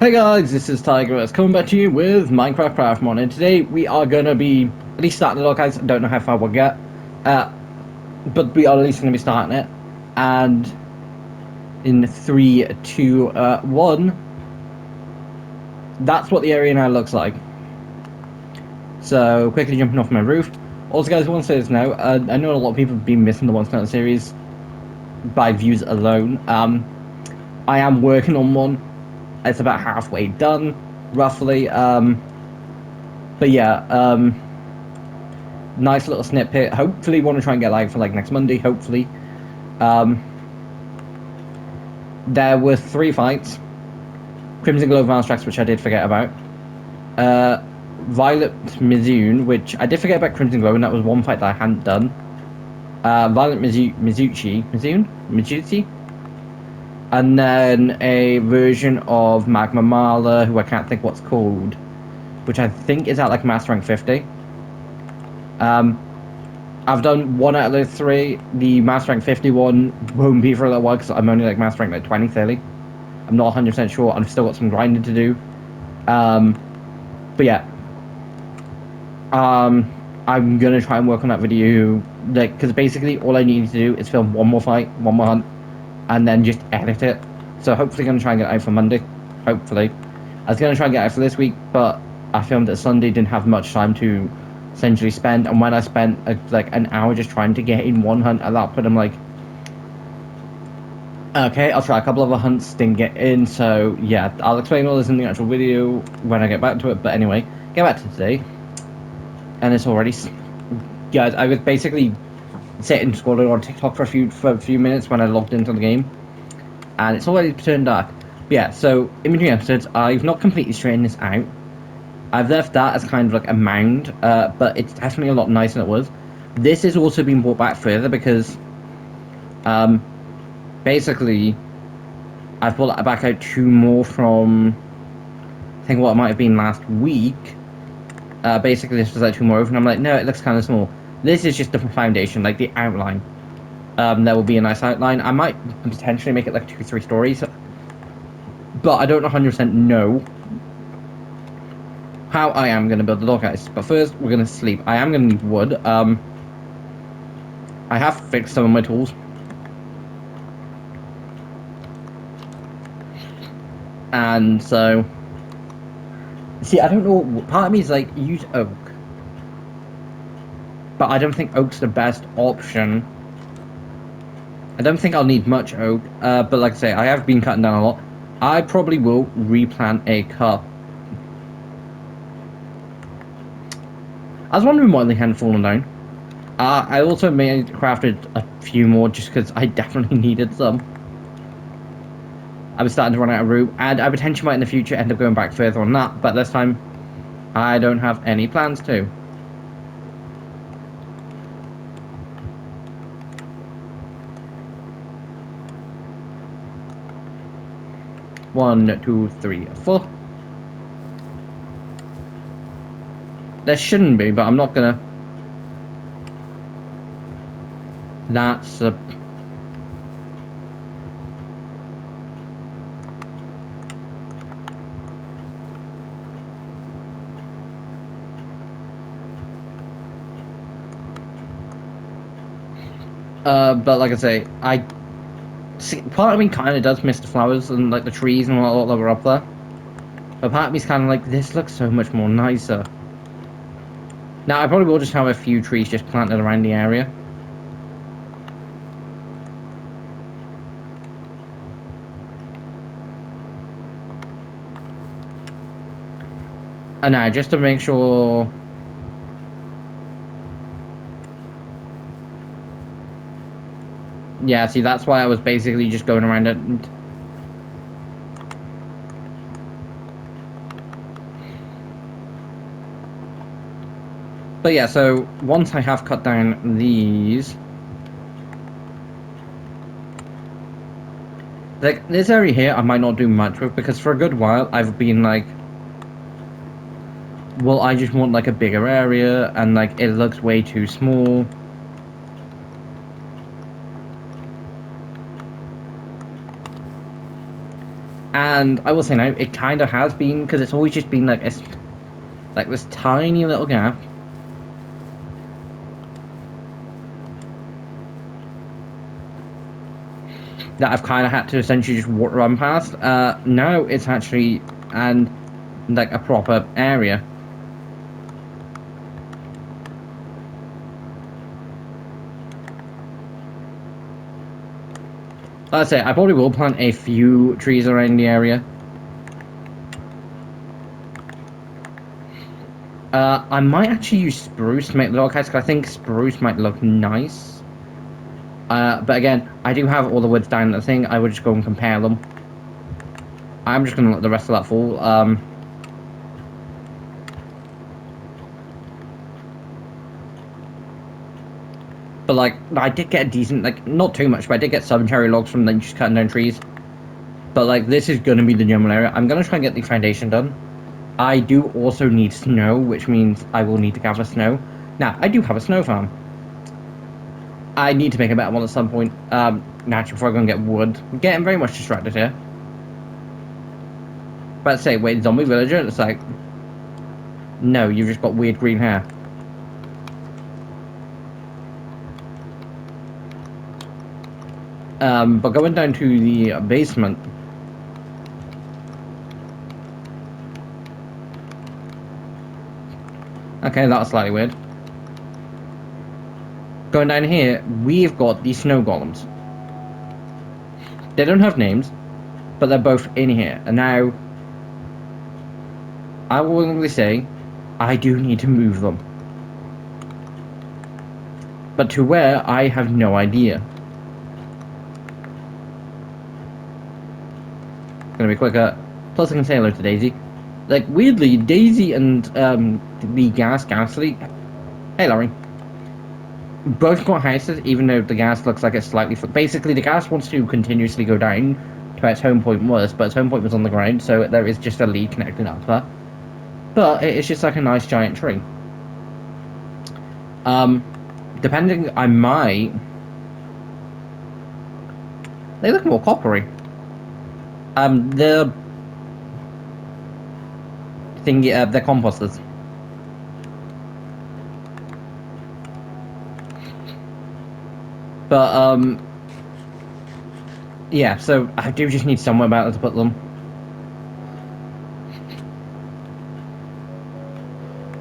Hey guys, this is Tiger coming back to you with Minecraft Craftymon, and today we are gonna be at least starting it off, guys. I don't know how far we'll get, but we are at least gonna be starting it. And in 3, 2, 1, that's what the area now looks like. So quickly jumping off my roof. Also, guys, I want to say this now. I know a lot of people have been missing the Once Planet series by views alone. I am working on one. It's about halfway done, roughly. But yeah, nice little snippet. Hopefully, want to try and get live for like next Monday. Hopefully, um, there were 3 fights: Crimson Glow Mouse Tracks, which I did forget about. Violet Mizoon, which I did forget about Crimson Glow, and that was one fight that I hadn't done. Violet Mizuchi, and then a version of Magma Marla, who I can't think what's called, which I think is at like Master Rank 50. I've done one out of those 3. The Master Rank 51 won't be for a little while because I'm only like Master Rank like 20, 30. I'm not 100% sure. I've still got some grinding to do. But yeah. I'm going to try and work on that video. Like, because basically all I need to do is film one more fight, one more hunt, and then just edit it. So hopefully I'm going to try and get it out for Monday. Hopefully. I was going to try and get it out for this week, but I filmed it Sunday, didn't have much time to essentially spend, and when I spent like an hour just trying to get in one hunt at that point, I'm like, okay, I'll try a couple of other hunts, didn't get in. So yeah, I'll explain all this in the actual video when I get back to it. But anyway, get back to today, and it's already, guys, I was basically sitting scrolling on TikTok for a few minutes when I logged into the game, and it's already turned dark. But yeah, so in between episodes, I've not completely straightened this out. I've left that as kind of like a mound, but it's definitely a lot nicer than it was. This has also been brought back further because, basically, I've brought that back out 2 more from, I think what it might have been last week. Basically, this was like 2 more over, and I'm like, no, it looks kind of small. This is just the foundation, like the outline. There will be a nice outline. I might potentially make it like 2, 3 stories, but I don't 100% know how I am going to build the door, guys. But first, we're going to sleep. I am going to need wood. I have fixed some of my tools. And so, see, I don't know, part of me is like, use oak. But I don't think oak's the best option. I don't think I'll need much oak, but like I say, I have been cutting down a lot. I probably will replant a cup. I was wondering why they hadn't fallen down. I also crafted a few more just because I definitely needed some. I was starting to run out of room, and I potentially might in the future end up going back further on that, but this time, I don't have any plans to. One, 2, 3, 4. There shouldn't be, but I'm not gonna. That's a. But like I say, I see, part of me kind of does miss the flowers and like the trees and all that were up there. But part of me's kind of like, this looks so much more nicer. Now I probably will just have a few trees just planted around the area. And now just to make sure. Yeah, see, that's why I was basically just going around it. But yeah, so once I have cut down these, like this area here, I might not do much with because for a good while I've been like, well, I just want like a bigger area, and like it looks way too small. And I will say now, it kind of has been, because it's always just been like this tiny little gap. That I've kind of had to essentially just run past. Now it's actually like a proper area. Like I say, I probably will plant a few trees around the area. I might actually use spruce to make the dog house, because I think spruce might look nice. But again, I do have all the woods down the thing. I would just go and compare them. I'm just going to let the rest of that fall. But like, I did get a decent, like, not too much, but I did get some cherry logs from just cutting down trees. But like, this is going to be the general area. I'm going to try and get the foundation done. I do also need snow, which means I will need to gather snow. Now, I do have a snow farm. I need to make a better one at some point. Naturally, before I go and get wood. I'm getting very much distracted here. But say, wait, zombie villager? It's like, no, you've just got weird green hair. But going down to the basement. Okay, that's slightly weird. Going down here, we've got the snow golems. They don't have names, but they're both in here. And now, I will willingly say, I do need to move them. But to where, I have no idea. It's gonna be quicker. Plus I can say hello to Daisy. Like, weirdly, Daisy and the Ghastly... Hey, Larry. Both got houses, even though the gas looks like it's slightly... Basically, the gas wants to continuously go down to where its home point was, but its home point was on the ground, so there is just a lead connecting up there. But it's just like a nice giant tree. Depending, I might... They look more coppery. They're composters. But, yeah, so I do just need somewhere better to put them.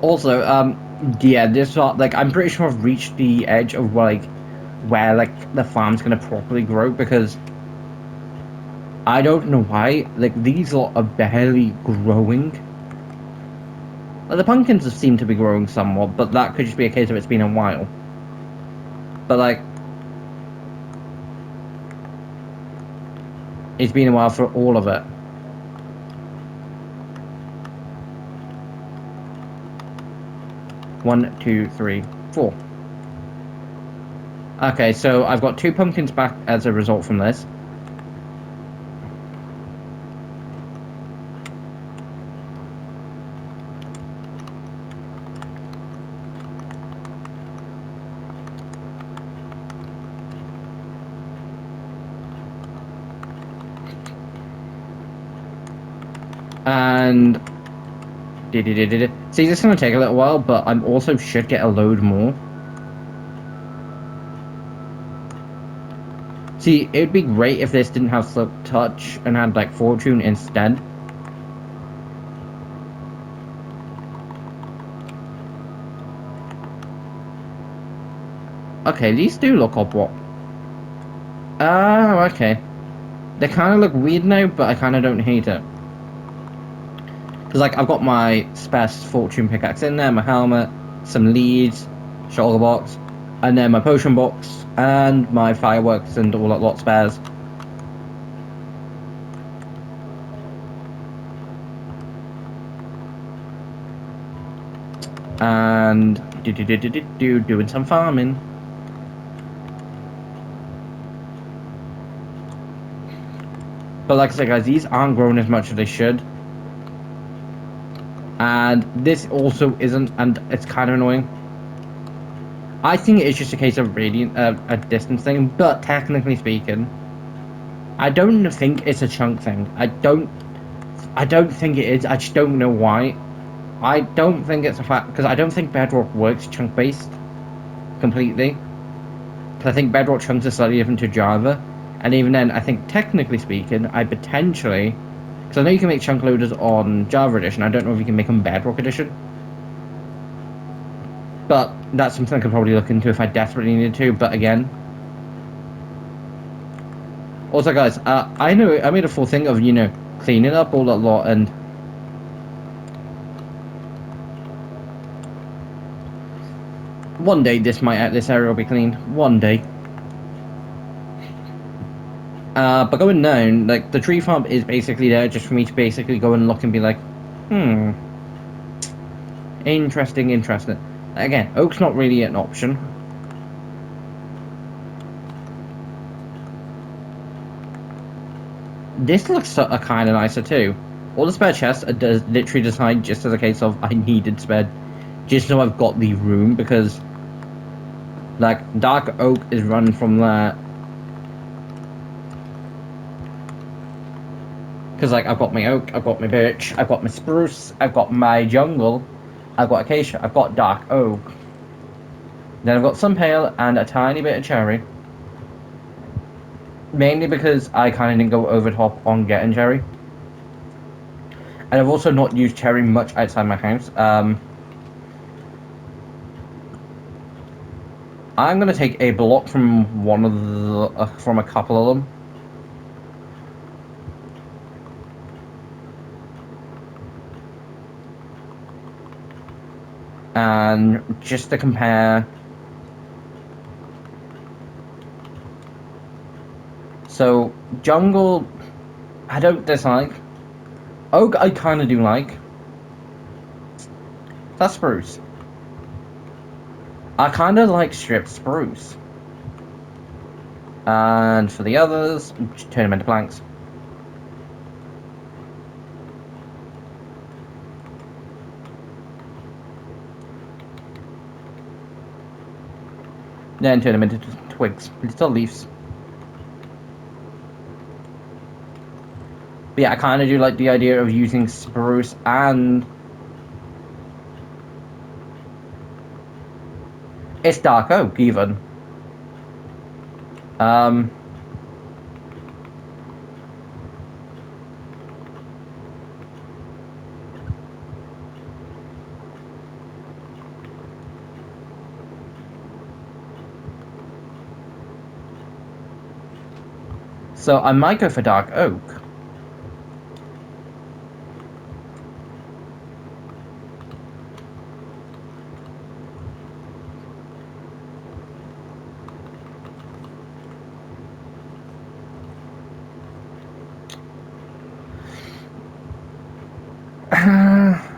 Also, yeah, this like, I'm pretty sure I've reached the edge of, like, where, like, the farm's gonna properly grow, because I don't know why, like, these lot are barely growing. Like, the pumpkins seem to be growing somewhat, but that could just be a case of it's been a while. But, like, it's been a while for all of it. One, two, three, four. Okay, so I've got 2 pumpkins back as a result from this. And see, this is gonna take a little while, but I'm also should get a load more. See, it would be great if this didn't have Silk Touch and had like Fortune instead. Okay, these do look odd. Oh, okay. They kind of look weird now, but I kind of don't hate it. Because, like, I've got my Spess Fortune pickaxe in there, my helmet, some leads, shoulder box, and then my potion box, and my fireworks and all that lot spares. And doing some farming. But like I said, guys, these aren't growing as much as they should. And this also isn't, and it's kind of annoying. I think it's just a case of radiant, a distance thing, but technically speaking, I don't think it's a chunk thing. I don't think it is. I just don't know why. I don't think it's a fact because I don't think Bedrock works chunk based completely. Because I think Bedrock chunks are slightly different to Java, and even then, I think technically speaking, I potentially, because I know you can make chunk loaders on Java Edition. I don't know if you can make them Bedrock Edition, but that's something I could probably look into if I desperately needed to. But again, also guys, I know I made a full thing of cleaning up all that lot and. One day this area will be cleaned. One day. But going down, like the tree farm is basically there just for me to basically go and look and be like, interesting. Again, oak's not really an option. This looks kind of nicer too. All the spare chests are literally designed just as a case of I needed spare, just so I've got the room because, like, dark oak is run from there. Because, like, I've got my oak, I've got my birch, I've got my spruce, I've got my jungle, I've got acacia, I've got dark oak. Then I've got some pale and a tiny bit of cherry. Mainly because I kind of didn't go over top on getting cherry. And I've also not used cherry much outside my house. I'm going to take a block from one of the, from a couple of them. And just to compare. So, jungle, I don't dislike. Oak, I kind of do like. That's spruce. I kind of like stripped spruce. And for the others, turn them into planks. Then turn them into twigs, little leaves. But yeah, I kind of do like the idea of using spruce and it's dark oak even. So I might go for dark oak.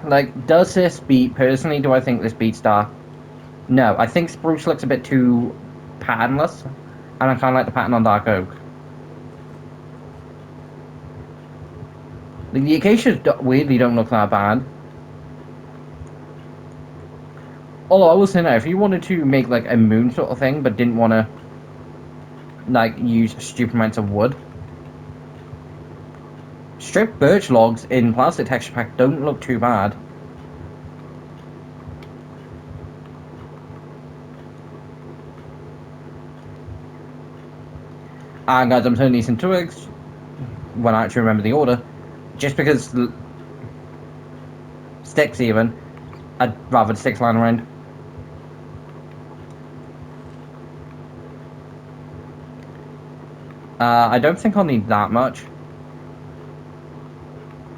Like, does this beat, personally, do I think this beats dark? No, I think spruce looks a bit too patternless, and I kind of like the pattern on dark oak. Like, the acacias weirdly don't look that bad. Although I will say now, if you wanted to make like a moon sort of thing, but didn't want to like use stupid amounts of wood, stripped birch logs in plastic texture pack don't look too bad. And guys, I'm turning these into twigs when I actually remember the order, just because sticks even, I'd rather the sticks lying around. I don't think I'll need that much.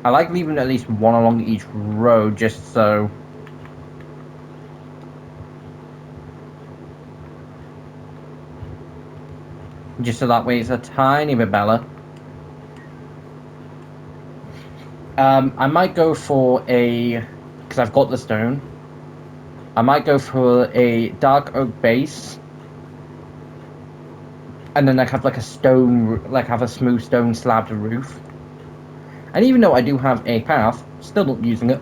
I like leaving at least one along each row just so. Just so that way it's a tiny bit better. I might go for a, because I've got the stone, I might go for a dark oak base. And then I have like a stone, like have a smooth stone slabbed roof. And even though I do have a path, still not using it.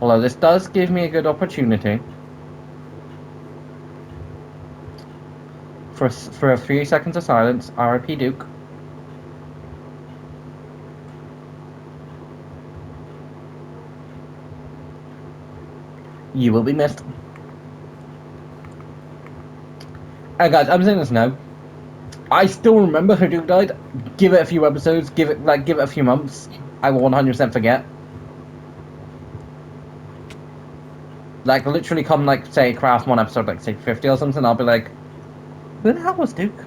Although this does give me a good opportunity for a 3 seconds of silence. R.I.P. Duke. You will be missed. And guys, I'm saying this now. I still remember her Duke died. Give it a few episodes. Give it a few months. I will 100% forget. Like literally, come like say Craftymon episode like say 50 or something. I'll be like, who the hell was Duke?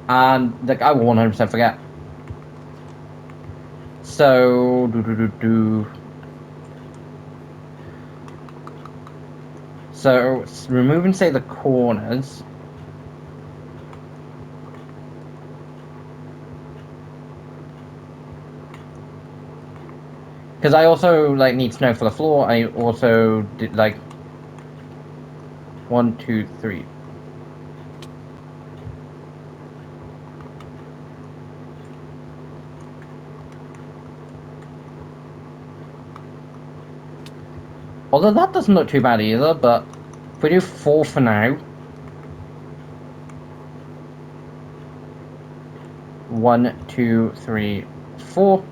And like I will 100% forget. So So removing say the corners. Because I also like need to know for the floor. I also did like 1, 2, 3. Although that doesn't look too bad either, but if we do 4 for now. 1, 2, 3, 4.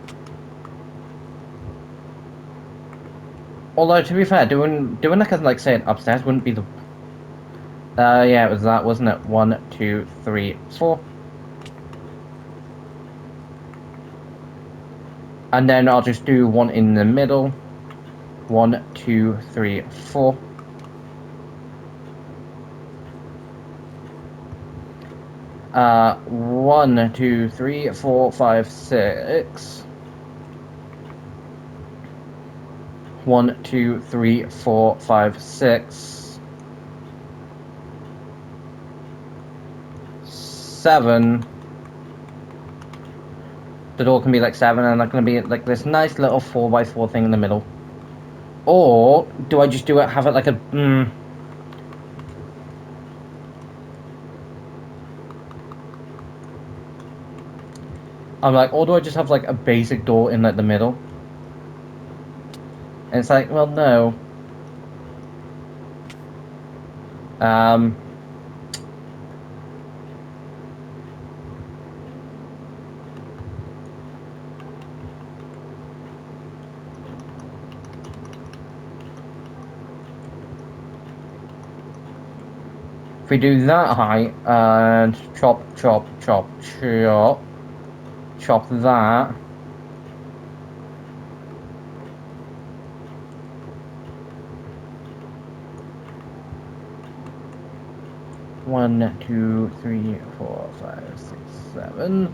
Although to be fair, doing like say it upstairs wouldn't be the. Yeah, it was that, wasn't it? 1, 2, 3, 4. And then I'll just do one in the middle. 1, 2, 3, 4. One, 2, 3, 4, 5, 6. 1, 2, 3, 4, 5, 6. 7. The door can be like 7, and that's gonna be like this nice little 4x4 thing in the middle. Or do I just do it? Have it like a. I'm like, or do I just have like a basic door in like the middle? And it's like, well, no. If we do that height and chop, chop, chop, chop, chop that. One, 2, 3, 4, 5, 6, 7.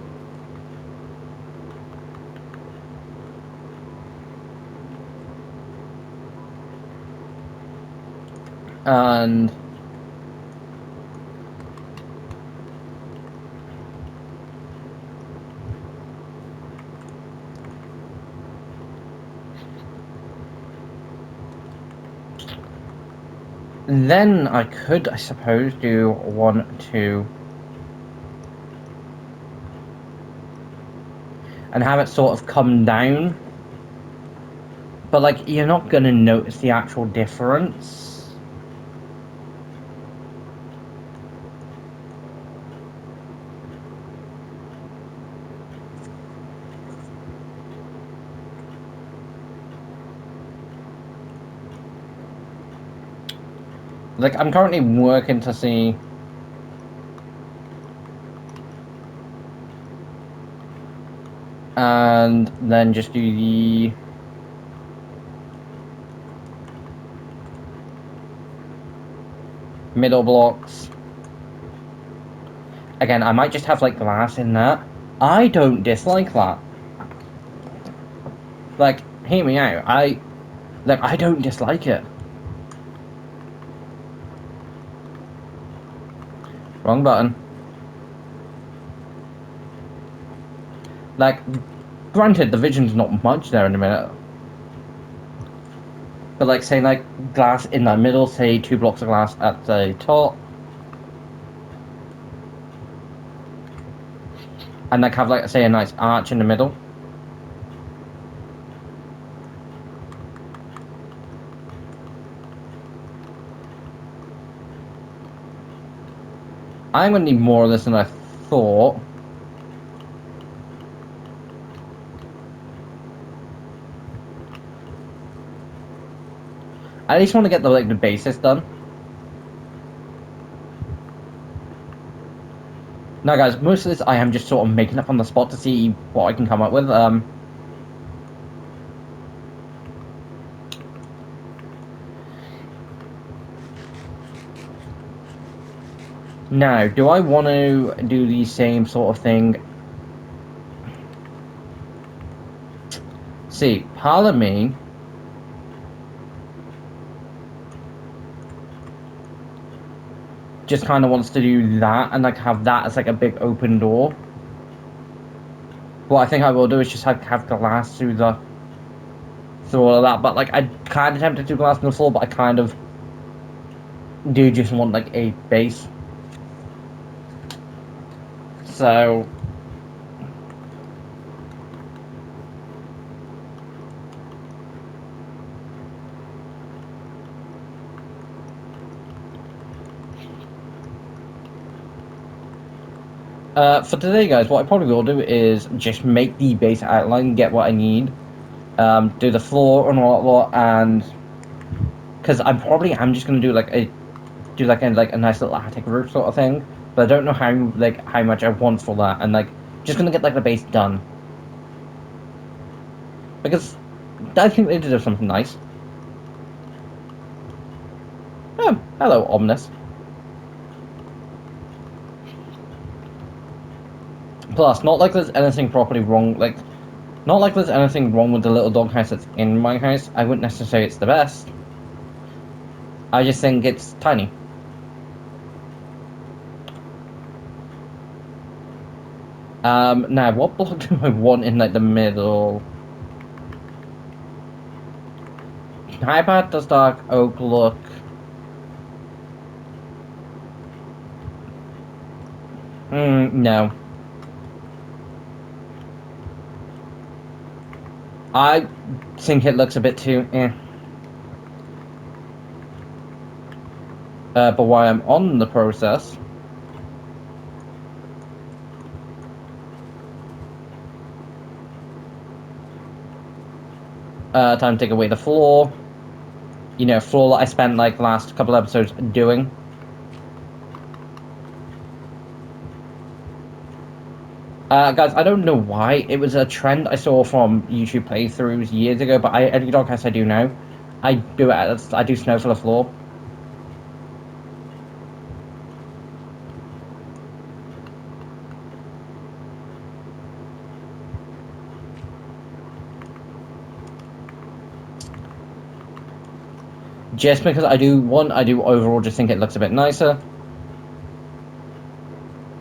And then I could, I suppose, do 1, 2, and have it sort of come down. But like, you're not gonna notice the actual difference. Like, I'm currently working to see. And then just do the middle blocks. Again, I might just have like glass in that. I don't dislike that. Like, hear me out. I don't dislike it. Wrong button. Like, granted, the vision's not much there in a minute. But like, say like glass in the middle, say 2 blocks of glass at the top. And like have like, say a nice arch in the middle. I'm gonna need more of this than I thought. I at least want to get the basics done. Now, guys, most of this I am just sort of making up on the spot to see what I can come up with. Now, do I want to do the same sort of thing? See, part of me just kind of wants to do that and like have that as like a big open door. What I think I will do is just have glass through all of that. But like I kind of tempted to do glass on the floor, but I kind of do just want like a base. So for today, guys, what I probably will do is just make the base outline, get what I need, do the floor and all that, and because I'm just gonna do like a nice little attic roof sort of thing, but I don't know how much I want for that, and like just gonna get like the base done because I think they deserve something nice. Oh, hello, Omnis. Plus, not like there's anything properly wrong, like, not like there's anything wrong with the little doghouse that's in my house. I wouldn't necessarily say it's the best. I just think it's tiny. Now, what block do I want in, like, the middle? How bad does dark oak look? No. I think it looks a bit too eh. But while I'm on the process, time to take away the floor. You know, floor that I spent like the last couple episodes doing. Guys, I don't know why. It was a trend I saw from YouTube playthroughs years ago, but every doghouse I do now, I do snow for the floor. Just because I do overall just think it looks a bit nicer.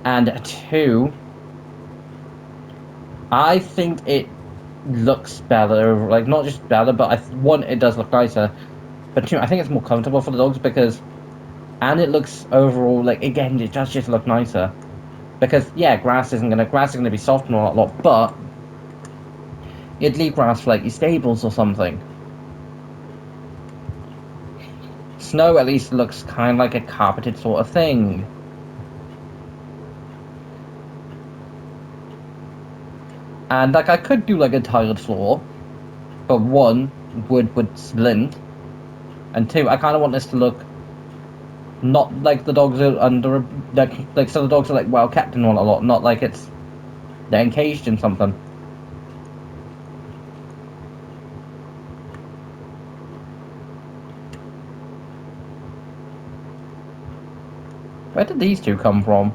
And two, I think it looks better, like not just better, but one, it does look nicer. But two, I think it's more comfortable for the dogs because, and it looks overall, like, again, it does just look nicer. Because, yeah, grass is gonna be soft and a lot, but you'd leave grass for, like, your stables or something. Snow at least looks kind of like a carpeted sort of thing. And, like, I could do, like, a tiled floor, but one, wood would splint, and two, I kind of want this to look not like the dogs are under, like so the dogs are, like, well kept and all a lot, not like they're encaged in something. Where did these two come from?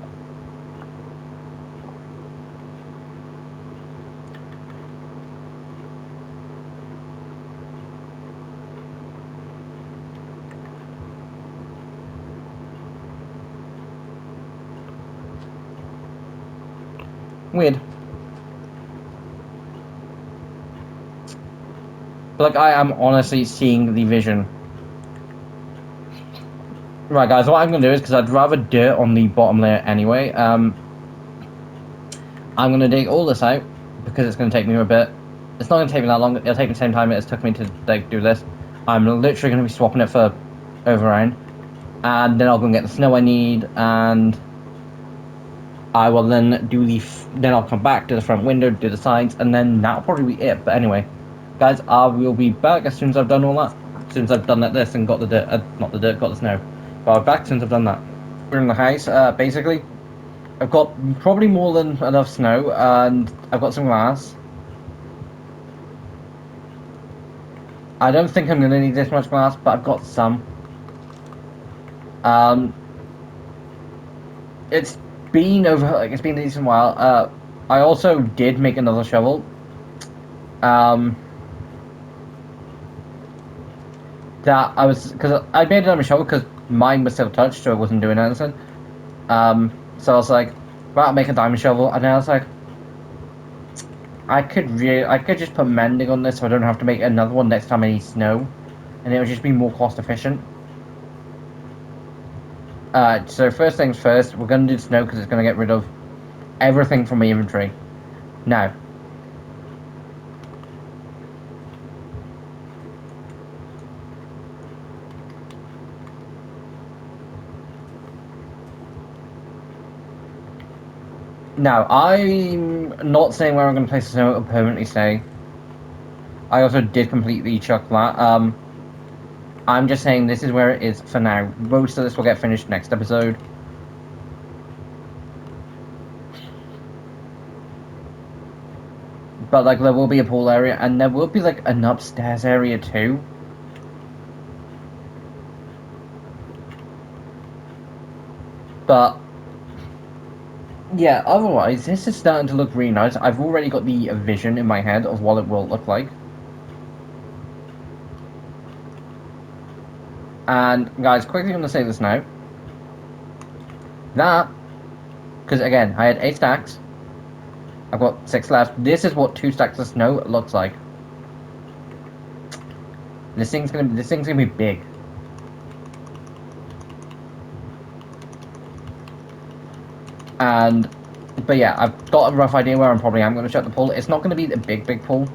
Weird. But, like, I am honestly seeing the vision. Right, guys, what I'm going to do is, because I'd rather dirt on the bottom layer anyway, I'm going to dig all this out, because it's going to take me a bit. It's not going to take me that long, it'll take me the same time it has took me to, like, do this. I'm literally going to be swapping it for overround, and then I'll go and get the snow I need, and I will then do then I'll come back to the front window, do the sides, and then that'll probably be it. But anyway, guys, I will be back as soon as I've done all that. As soon as I've done this and got the dirt, not the dirt, got the snow. But I'll be back as soon as I've done that. We're in the house, basically. I've got probably more than enough snow, and I've got some glass. I don't think I'm going to need this much glass, but I've got some. It's been it's been a decent while. I also did make another shovel. That I was, because I made another shovel because mine was still touched, so it wasn't doing anything. So I was like, well, I'll make a diamond shovel, and then I was like, I could just put mending on this, so I don't have to make another one next time I need snow, and it would just be more cost efficient. So first things first, we're gonna do snow because it's gonna get rid of everything from my inventory. Now, I'm not saying where I'm going to place the snow will permanently stay. I also did completely chuck that. I'm just saying this is where it is for now. Most of this will get finished next episode. But, like, there will be a pool area, and there will be, like, an upstairs area, too. But, yeah, otherwise, this is starting to look really nice. I've already got the vision in my head of what it will look like. And, guys, quickly going to say this now. That, because, again, I had 8 stacks. I've got 6 left. This is what 2 stacks of snow looks like. This thing's gonna be big. But yeah, I've got a rough idea where I'm probably gonna shut the pool. It's not gonna be the big pool.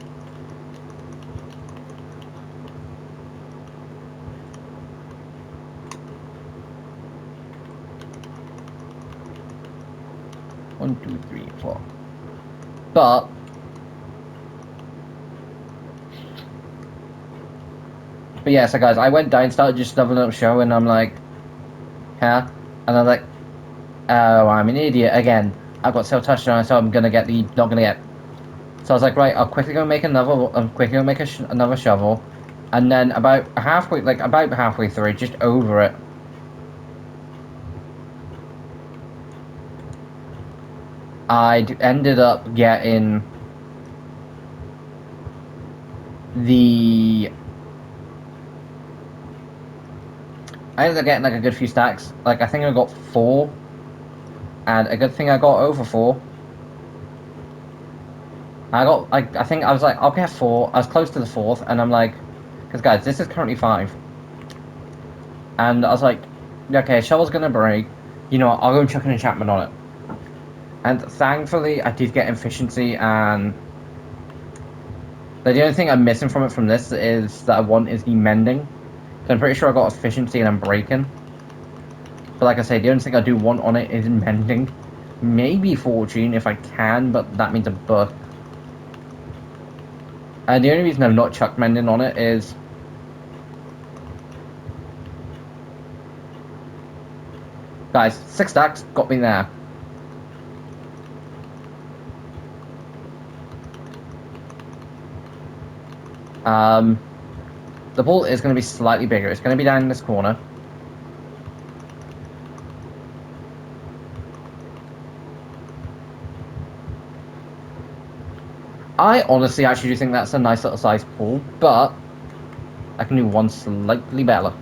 One, two, three, four. But yeah, so guys, I went down, started just stuffing up show, and I'm like, huh? And I'm like, oh, I'm an idiot again. I've got self-touch on, so I'm gonna get not gonna get. So I was like, right, I'll quickly go make another. I'm quickly gonna make another shovel, and then about halfway through, just over it. I ended up getting I ended up getting like a good few stacks. Like, I think I got 4, and a good thing I got over 4. I think I was like, I'll get 4. I was close to the 4th, and I'm like, because guys, this is currently 5. And I was like, okay, shovel's gonna break. You know what, I'll go and chuck an enchantment on it. And thankfully, I did get efficiency, and the only thing I'm missing from this is that I want is the mending. So I'm pretty sure I got efficiency and I'm breaking. But like I say, the only thing I do want on it is mending. Maybe fortune if I can, but that means a book. And the only reason I've not chucked mending on it is... Guys, 6 stacks got me there. The pool is going to be slightly bigger. It's going to be down in this corner. I honestly actually do think that's a nice little size pool, but I can do one slightly better.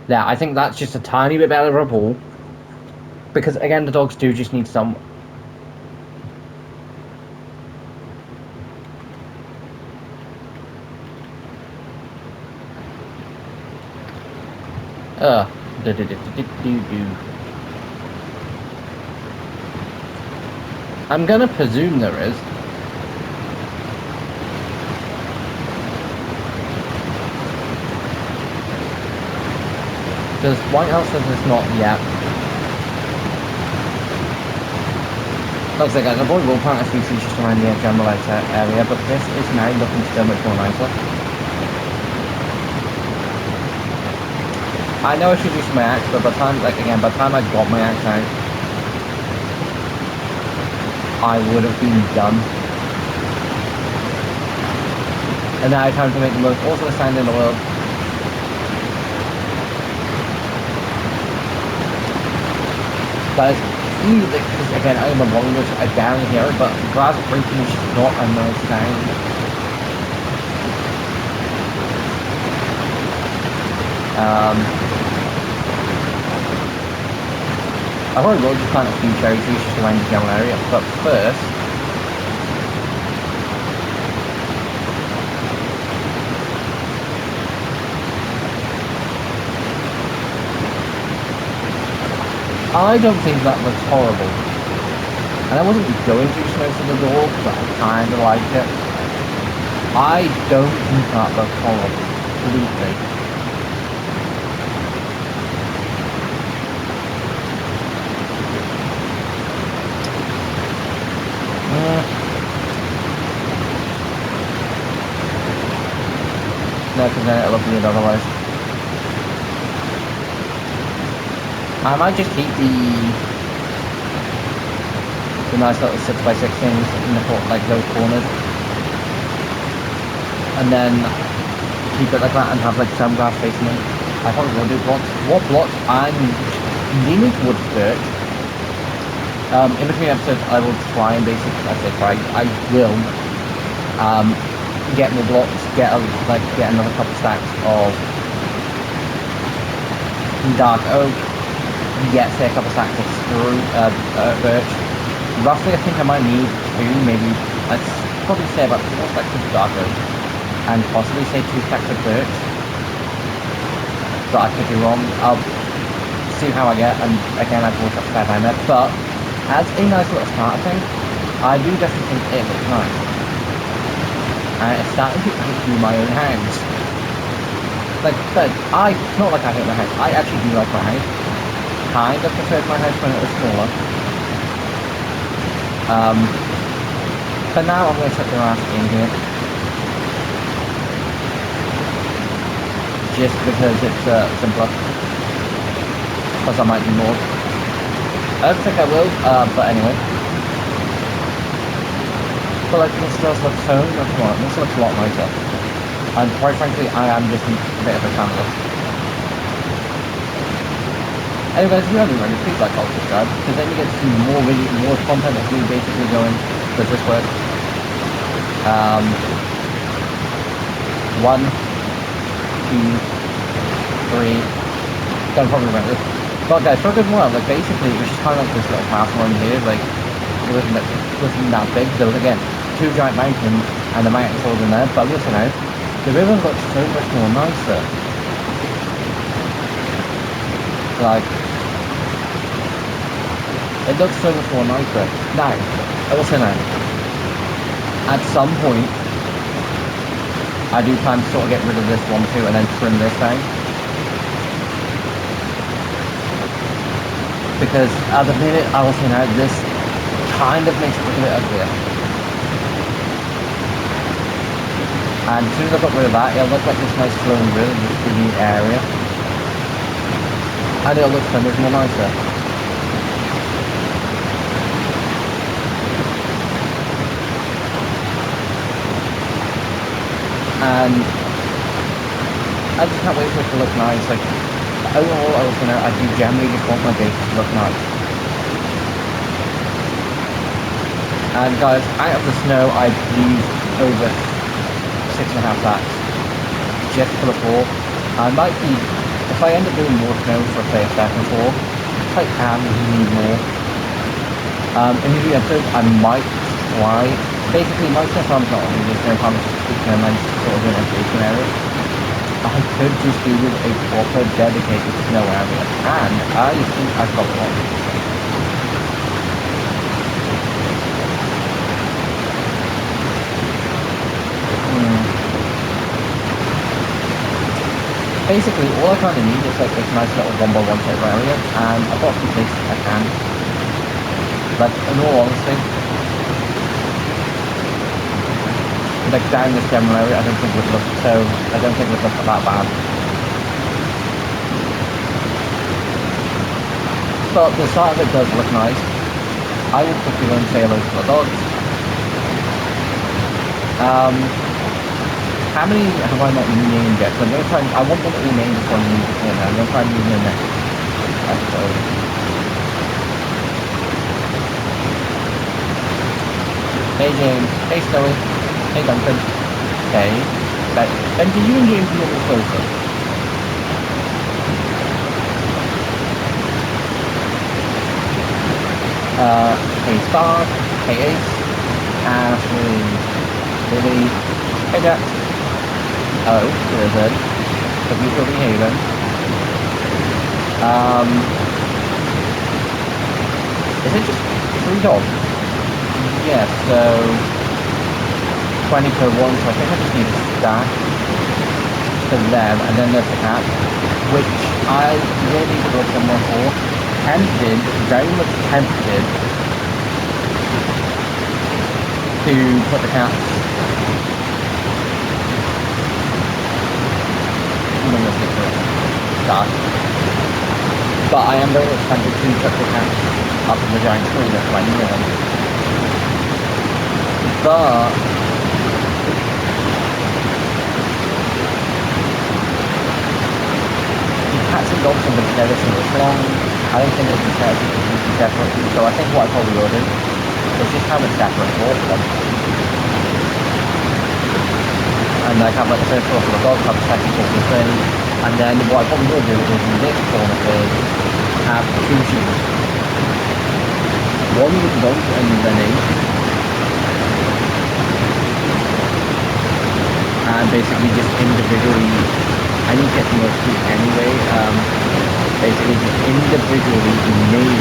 Yeah, I think that's just a tiny bit better of a pool. Because again, the dogs do just need some... I'm gonna presume there is. because White House says it's not yet. Like I said, guys, I probably will plant a few trees just around the general area, but this is now looking so much more nicer. I know I should use my axe, but by the time, like again, by the time I got my axe out, I would have been done. And now time to make the most awesome sound in the world. Guys, because again, I am a volume down here, but glass breaking is not a nice sound. I probably will just plant a few cherry trees just around the general area, but first, I don't think that looks horrible. And I wasn't going to smoke to the door, but I kind of like it. I don't think that looks horrible, completely. No, because then it'll look weird otherwise. I might just keep the nice little 6x6 things in the like those corners, and then keep it like that and have like some grass facing them. I probably will do blocks. What blocks? I'm leaning towards birch. In between episodes, I will try and basically, I will get more blocks, get another couple stacks of dark oak, get say a couple stacks of birch. Roughly, I think I might need maybe I'd probably say about 4 stacks of dark oak, and possibly say 2 stacks of birch. But I could be wrong. I'll see how I get, and again, I will spare time there. But as a nice little starter thing, I do definitely think it looks nice. And it's starting to do my own house. Like I said, not like I hate my house. I actually do like my house. Kind of preferred my house when it was smaller. But now I'm going to chuck the grass in here. Just because it's simpler. Plus I might do more. I don't think I will, but anyway. But like this does look so much more. This looks a lot nicer. And quite frankly, I am just a bit of a fan of it. Anyways, if you haven't already, please like, comment, subscribe, because then you get to see more content of me basically going, does this work? 1, 2, 3. Don't probably remember this. But guys, for a good while, like basically, it was just kind of like this little path along here, like it wasn't that big. There was again 2 giant mountains and the mountains all in there. But listen now, the river looks so much more nicer. Like, it looks so much more nicer. Now, also now, at some point, I do plan to sort of get rid of this one too and then trim this down. Because at the minute, I will say now, this kind of makes it look a bit uglier. And as soon as I got rid of that, it'll look like this nice flowing river through the area. And it'll look so much more nicer. And I just can't wait for it to look nice. Like, overall, I also know I do generally just want my base to look nice. And guys, out of the snow, I've used over 6.5 sacks just for the floor. I might be, if I end up doing more snow for say a second floor, I can need more. In the episode, I might try. Basically, my snow farm's not only the snow farm, it's just a nice sort of demonstration area. I could just do with a proper dedicated snow area, and I think I've got one. basically, all I kind of need is like this nice little 1x1 type area, and I've got a few places I can. Like, in all honesty, like down this general area, I don't think would look that bad. But the start of it does look nice. I will quickly go and say hello to the dogs. How many have I not named yet? So I'm gonna try. I want them all named before I name before now. I'm gonna try and name them next episode. Hey James. Hey Scully. Hey Duncan. Okay. Benji, you and James are a little closer. Hey Spark. Hey Ace. Ashley. Lily. Hey Jack. Oh, there's it. The mutual behaving. Is it just 3 dogs? Yeah, so 20 per one, so I think I just need a stack for them, and then there's the cat, which I really need to go somewhere for. Tempted, very much tempted to put the cats but I am very much tempted to put the cats up in the giant tree that's right near them. But the cats and dogs have been together for this long. I don't think it's fair to completely separate them, so I think what I probably will do is just have it separate for them. And like have like the first floor for the dogs, have the second floor for the thing, and then what I probably will do is in this corner is have 2 sheets. One with the dogs and the name. And basically just individually, I need to get some more food anyway, basically just individually name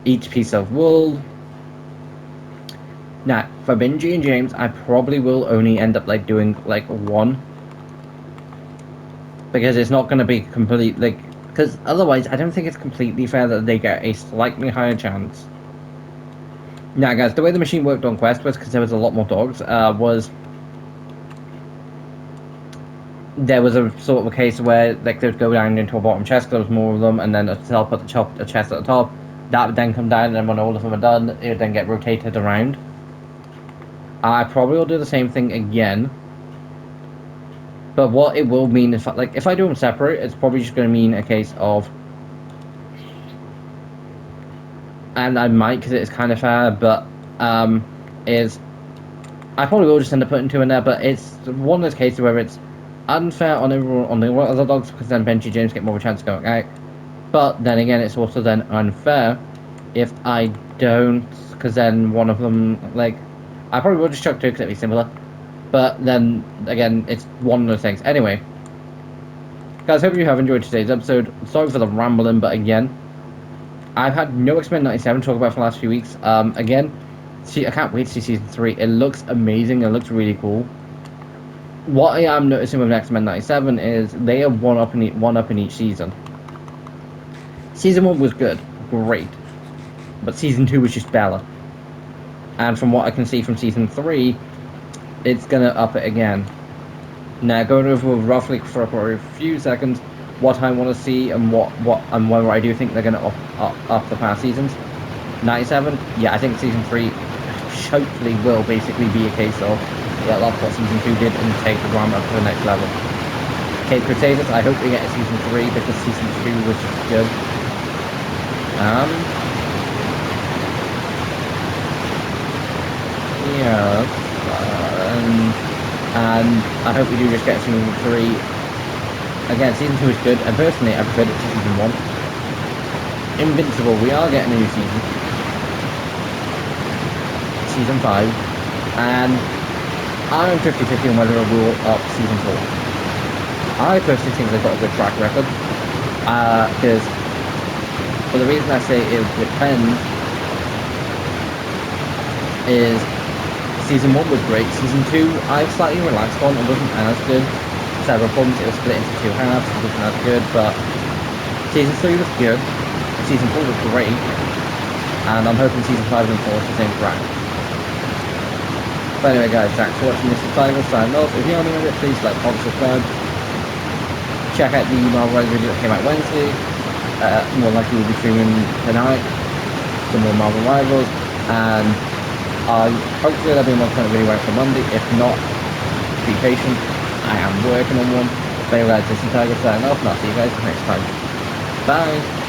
each piece of wool. Now, for Benji and James, I probably will only end up like doing like 1. Because it's not going to be complete, like, because otherwise I don't think it's completely fair that they get a slightly higher chance. Now guys, the way the machine worked on Quest was, because there was a lot more dogs, was there was a sort of a case where like they would go down into a bottom chest, there was more of them, and then it'll put the chest at the top. That would then come down, and then when all of them are done, it would then get rotated around. I probably will do the same thing again. But what it will mean is, like, if I do them separate, it's probably just going to mean a case of, and I might, because it is kind of fair, but is I probably will just end up putting 2 in there. But it's one of those cases where it's unfair on everyone, on the other dogs, because then Benji and James get more of a chance of going out. But then again, it's also then unfair if I don't, because then one of them, like, I probably will just chuck 2 because it'd be similar. But then, again, it's one of those things. Anyway, guys, hope you have enjoyed today's episode. Sorry for the rambling, but again, I've had no X-Men 97 to talk about for the last few weeks. Again, see, I can't wait to see Season 3. It looks amazing. It looks really cool. What I am noticing with X-Men 97 is they are one up in each season. Season 1 was good. Great. But Season 2 was just better. And from what I can see from Season 3, it's gonna up it again. Now, going over roughly for a few seconds what I want to see and whether I do think they're gonna up the past seasons. 97, yeah, I think Season 3 hopefully will basically be a case of that's what Season 2 did and take the drama up to the next level. Okay, Crusaders, I hope we get a Season 3 because Season 2 was just good. Yeah. And I hope we do just get Season 3. Again, Season 2 is good, and personally, I preferred it to Season 1. Invincible, we are getting a new season. Season 5. And I'm 50-50 on whether it will up Season 4. I personally think they've got a good track record. Because, for the reason I say it depends, is Season 1 was great. Season 2, I slightly relaxed on. It wasn't as good. several bumps. It was split into two halves, which wasn't as good, but season 3 was good, season 4 was great, and I'm hoping season 5 and 4 is the same track. But anyway guys, thanks for watching this tutorial, signing off. If you are new to it, please like, comment, subscribe. Check out the Marvel Rise video that came out Wednesday. More likely we'll be streaming tonight, some more Marvel Rivals, and hopefully there'll be more kind of video out for Monday. If not, be patient, I am working on one. But anyway guys, this is Tiger signing off, and I'll see you guys next time. Bye!